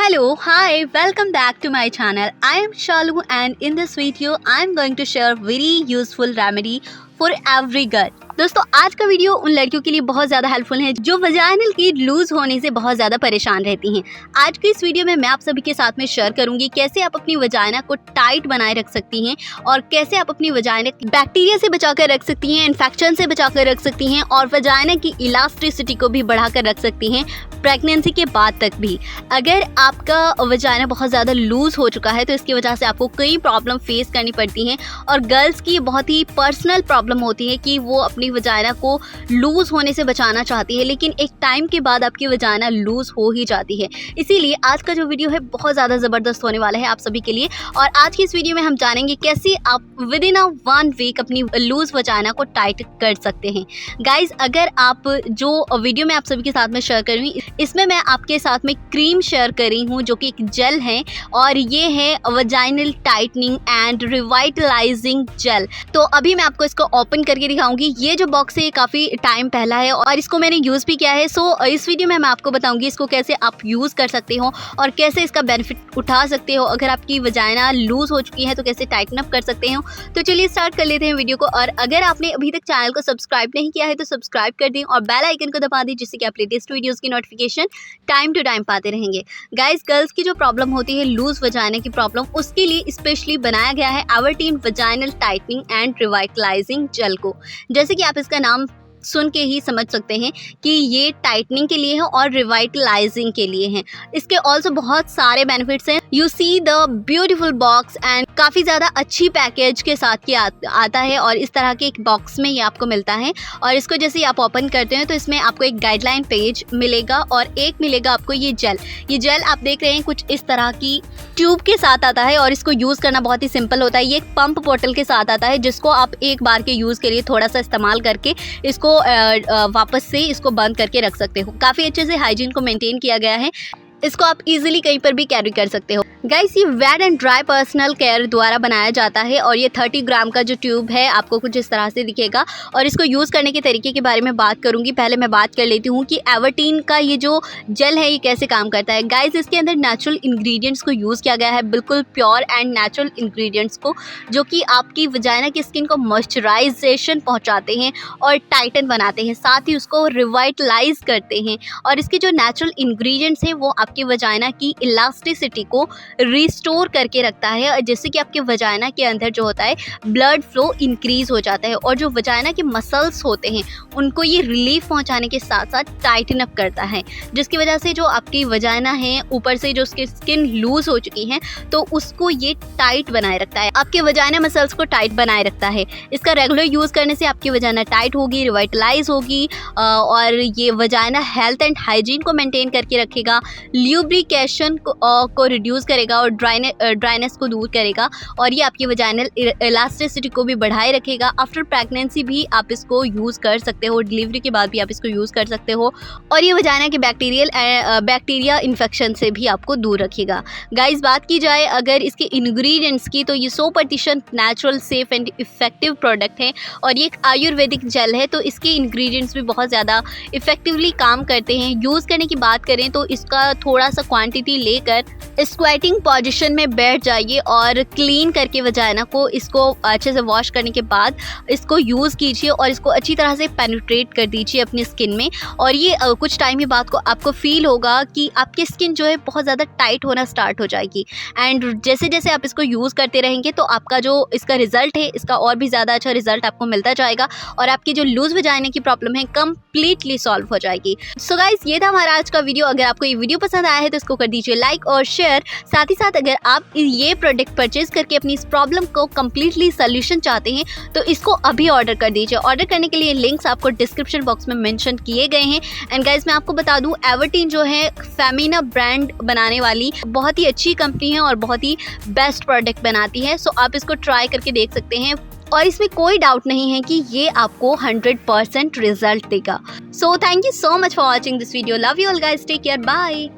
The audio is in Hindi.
Hello, hi, welcome back to my channel. I am Shalu and in this video I am going to share very useful remedy for every girl. दोस्तों आज का वीडियो उन लड़कियों के लिए बहुत ज़्यादा हेल्पफुल है जो वजाइनल की लूज होने से बहुत ज़्यादा परेशान रहती हैं। आज की इस वीडियो में मैं आप सभी के साथ में शेयर करूंगी कैसे आप अपनी वजाइना को टाइट बनाए रख सकती हैं और कैसे आप अपनी वजाइना बैक्टीरिया से बचाकर रख सकती हैं, इन्फेक्शन से बचाकर रख सकती हैं और वजाइना की इलास्टिसिटी को भी बढ़ाकर रख सकती हैं प्रेगनेंसी के बाद तक भी। अगर आपका वजाइना बहुत ज़्यादा लूज हो चुका है तो इसकी वजह से आपको कई प्रॉब्लम फेस करनी पड़ती हैं और गर्ल्स की बहुत ही पर्सनल प्रॉब्लम होती है कि वो अपनी वजाइना को लूज होने से बचाना चाहती है, लेकिन एक टाइम के बाद आपकी वजाइना लूज हो ही जाती है। इसीलिए आज का जो वीडियो है बहुत ज़्यादा ज़बरदस्त होने वाला है आप सभी के लिए। और आज की इस वीडियो में हम जानेंगे कैसे आप विद इन 1 वीक अपनी लूज वजाइना को टाइट कर सकते हैं। गाइज, अगर आप जो वीडियो मैं आप सभी के साथ में शेयर कर रही हूँ इसमें मैं आपके साथ में क्रीम शेयर कर रही हूँ जो कि एक जेल है और ये है vaginal tightening and revitalising gel. तो अभी मैं आपको इसको ओपन करके दिखाऊंगी। ये जो बॉक्स है ये काफ़ी टाइम पहला है और इसको मैंने यूज़ भी किया है। सो इस वीडियो में मैं आपको बताऊंगी इसको कैसे आप यूज़ कर सकते हो और कैसे इसका बेनिफिट उठा सकते हो। अगर आपकी वजाइना लूज हो चुकी है तो कैसे टाइटन अप कर सकते हो। तो चलिए स्टार्ट कर लेते हैं वीडियो को। और अगर आपने अभी तक चैनल को सब्सक्राइब नहीं किया है तो सब्सक्राइब कर दें और बेल आइकन को दबा दें जिससे कि आप लेटेस्ट वीडियोज़ की नोटिफिकेशन टाइम टू टाइम पाते रहेंगे। गाइस, गर्ल्स की जो प्रॉब्लम होती है लूज वजाइना की प्रॉब्लम, उसके लिए स्पेशली बनाया गया है Everteen vaginal tightening and revitalising gel को। जैसे कि आप इसका नाम सुन के ही समझ सकते हैं कि ये टाइटनिंग के लिए है और रिवाइटलाइजिंग के लिए है। इसके ऑल्सो बहुत सारे बेनिफिट्स हैं। You see the beautiful box and काफ़ी ज़्यादा अच्छी पैकेज के साथ ये आता है और इस तरह के एक बॉक्स में ये आपको मिलता है। और इसको जैसे आप ओपन करते हैं तो इसमें आपको एक गाइडलाइन पेज मिलेगा और एक मिलेगा आपको ये जेल। ये जेल आप देख रहे हैं कुछ इस तरह की ट्यूब के साथ आता है और इसको यूज़ करना बहुत ही सिंपल होता है। ये एक पंप बोतल के साथ आता है जिसको आप एक बार के यूज़ के लिए थोड़ा सा इस्तेमाल करके इसको वापस से इसको बंद करके रख सकते हो। काफ़ी अच्छे से हाइजीन को मेंटेन किया गया है। इसको आप इजीली कहीं पर भी कैरी कर सकते हो। गाइस, ये wet and dry personal care द्वारा बनाया जाता है और ये 30 ग्राम का जो ट्यूब है आपको कुछ इस तरह से दिखेगा। और इसको यूज़ करने के तरीके के बारे में बात करूंगी। पहले मैं बात कर लेती हूँ कि एवरटीन का ये जो जेल है ये कैसे काम करता है। गाइस, इसके अंदर नेचुरल इंग्रेडिएंट्स को यूज़ किया गया है, बिल्कुल प्योर एंड नेचुरल इंग्रेडिएंट्स को, जो कि आपकी वजाइना की स्किन को मॉइस्चराइजेशन पहुँचाते हैं और टाइटन बनाते हैं, साथ ही उसको रिवाइटलाइज करते हैं। और इसके जो नेचुरल इंग्रेडिएंट्स हैं वो आपकी वजाइना की इलास्टिसिटी को रिस्टोर करके रखता है, जिससे कि आपके वजाइना के अंदर जो होता है ब्लड फ्लो इंक्रीज हो जाता है और जो वजाइना के मसल्स होते हैं उनको ये रिलीफ पहुंचाने के साथ साथ टाइटन अप करता है, जिसकी वजह से जो आपकी वजाइना है ऊपर से जो उसकी स्किन लूज हो चुकी है तो उसको ये टाइट बनाए रखता है, आपके वजाइना मसल्स को टाइट बनाए रखता है। इसका रेगुलर यूज़ करने से आपकी वजाइना टाइट होगी, रिवाइटलाइज होगी और ये वजाइना हेल्थ एंड हाइजीन को मेंटेन करके रखेगा, ल्यूब्रिकेशन को रिड्यूस करेगा और ड्राइनेस को दूर करेगा और ये आपकी वजाइनल इलास्टिसिटी को भी बढ़ाए रखेगा। आफ्टर प्रेगनेंसी भी आप इसको यूज़ कर सकते हो, डिलीवरी के बाद भी आप इसको यूज़ कर सकते हो और ये वजाइना के बैक्टीरिया इन्फेक्शन से भी आपको दूर रखेगा। गाइस, बात की जाए अगर इसके इंग्रेडिएंट्स की तो ये 100% natural, safe and effective product है और ये एक आयुर्वेदिक जेल है तो इसके इंग्रेडिएंट्स भी बहुत ज़्यादा इफेक्टिवली काम करते हैं। यूज़ करने की बात करें तो इसका थोड़ा सा क्वांटिटी लेकर स्क्वेटिंग पोजीशन में बैठ जाइए और क्लीन करके वजाइना को इसको अच्छे से वॉश करने के बाद इसको यूज़ कीजिए और इसको अच्छी तरह से पेनिट्रेट कर दीजिए अपनी स्किन में। और ये कुछ टाइम के बाद आपको फील होगा कि आपकी स्किन जो है बहुत ज़्यादा टाइट होना स्टार्ट हो जाएगी एंड जैसे जैसे आप इसको यूज़ करते रहेंगे तो आपका जो इसका रिजल्ट है इसका और भी ज़्यादा अच्छा रिजल्ट आपको मिलता जाएगा और आपकी जो लूज वजाइना की प्रॉब्लम है कम्प्लीटली सॉल्व हो जाएगी। सो गाइस, ये था हमारा आज का वीडियो। अगर आपको ये वीडियो पसंद आया है तो इसको कर दीजिए लाइक और शेयर। साथ ही साथ अगर आप ये प्रोडक्ट परचेज करके अपनी इस प्रॉब्लम को कम्प्लीटली सोल्यूशन चाहते हैं तो इसको अभी ऑर्डर कर दीजिए। ऑर्डर करने के लिए लिंक्स आपको डिस्क्रिप्शन बॉक्स में मेंशन किए गए हैं। एंड गाइस, मैं आपको बता दूं एवरटीन जो है फेमिना ब्रांड बनाने वाली बहुत ही अच्छी कंपनी है और बहुत ही बेस्ट प्रोडक्ट बनाती है। सो आप इसको ट्राई करके देख सकते हैं और इसमें कोई डाउट नहीं है कि ये आपको 100% रिजल्ट देगा। So thank you so much for watching this video. Love you all guys, take care, bye.